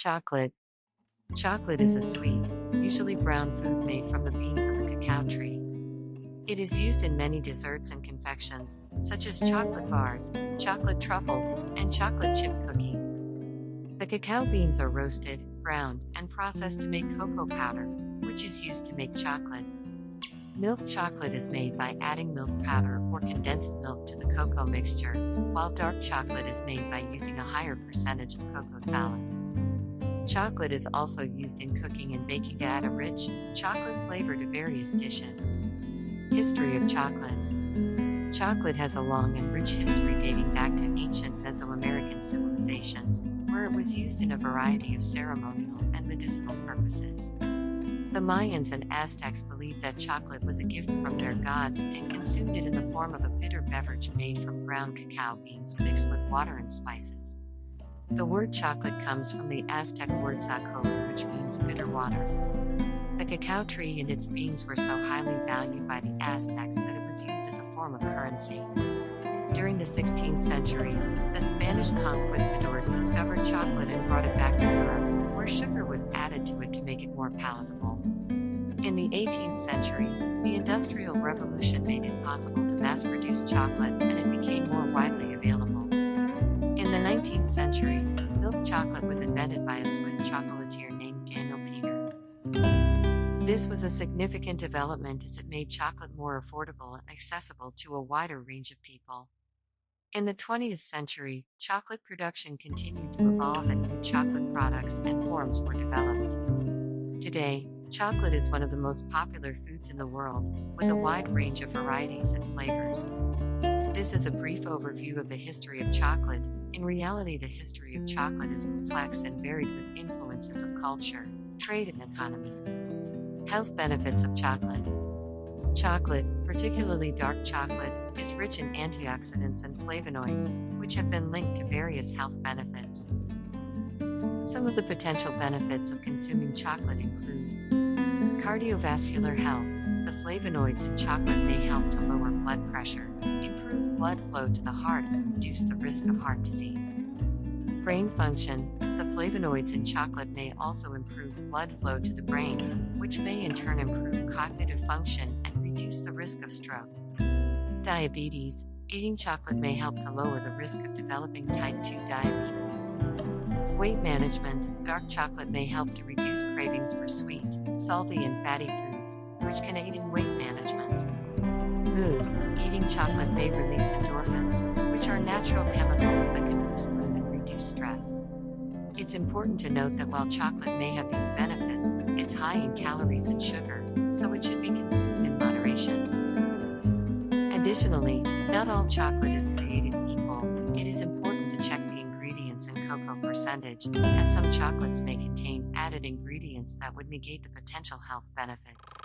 Chocolate. Chocolate is a sweet, usually brown food made from the beans of the cacao tree. It is used in many desserts and confections, such as chocolate bars, chocolate truffles, and chocolate chip cookies. The cacao beans are roasted, ground, and processed to make cocoa powder, which is used to make chocolate. Milk chocolate is made by adding milk powder or condensed milk to the cocoa mixture, while dark chocolate is made by using a higher percentage of cocoa solids. Chocolate is also used in cooking and baking to add a rich, chocolate flavor to various dishes. History of chocolate. Chocolate has a long and rich history dating back to ancient Mesoamerican civilizations, where it was used in a variety of ceremonial and medicinal purposes. The Mayans and Aztecs believed that chocolate was a gift from their gods and consumed it in the form of a bitter beverage made from ground cacao beans mixed with water and spices. The word chocolate comes from the Aztec word zacol, which means bitter water. The cacao tree and its beans were so highly valued by the Aztecs that it was used as a form of currency. During the 16th century, the Spanish conquistadors discovered chocolate and brought it back to Europe, where sugar was added to it to make it more palatable. In the 18th century, the Industrial Revolution made it possible to mass-produce chocolate, and it became more widely available. In the 19th century, milk chocolate was invented by a Swiss chocolatier named Daniel Peter. This was a significant development as it made chocolate more affordable and accessible to a wider range of people. In the 20th century, chocolate production continued to evolve and new chocolate products and forms were developed. Today, chocolate is one of the most popular foods in the world, with a wide range of varieties and flavors. This is a brief overview of the history of chocolate. In reality, the history of chocolate is complex and varied with influences of culture, trade, and economy. Health benefits of chocolate. Chocolate, particularly dark chocolate, is rich in antioxidants and flavonoids, which have been linked to various health benefits. Some of the potential benefits of consuming chocolate include cardiovascular health. The flavonoids in chocolate may help to lower blood pressure, improve blood flow to the heart, and reduce the risk of heart disease. Brain function. The flavonoids in chocolate may also improve blood flow to the brain, which may in turn improve cognitive function and reduce the risk of stroke. Diabetes. Eating chocolate may help to lower the risk of developing type 2 diabetes. Weight management. Dark chocolate may help to reduce cravings for sweet, salty, and fatty foods, which can aid in weight management. Mood. Eating chocolate may release endorphins, which are natural chemicals that can boost mood and reduce stress. It's important to note that while chocolate may have these benefits, it's high in calories and sugar, so it should be consumed in moderation. Additionally, not all chocolate is created equal. It is important to check the ingredients and cocoa percentage, as some chocolates may contain added ingredients that would negate the potential health benefits.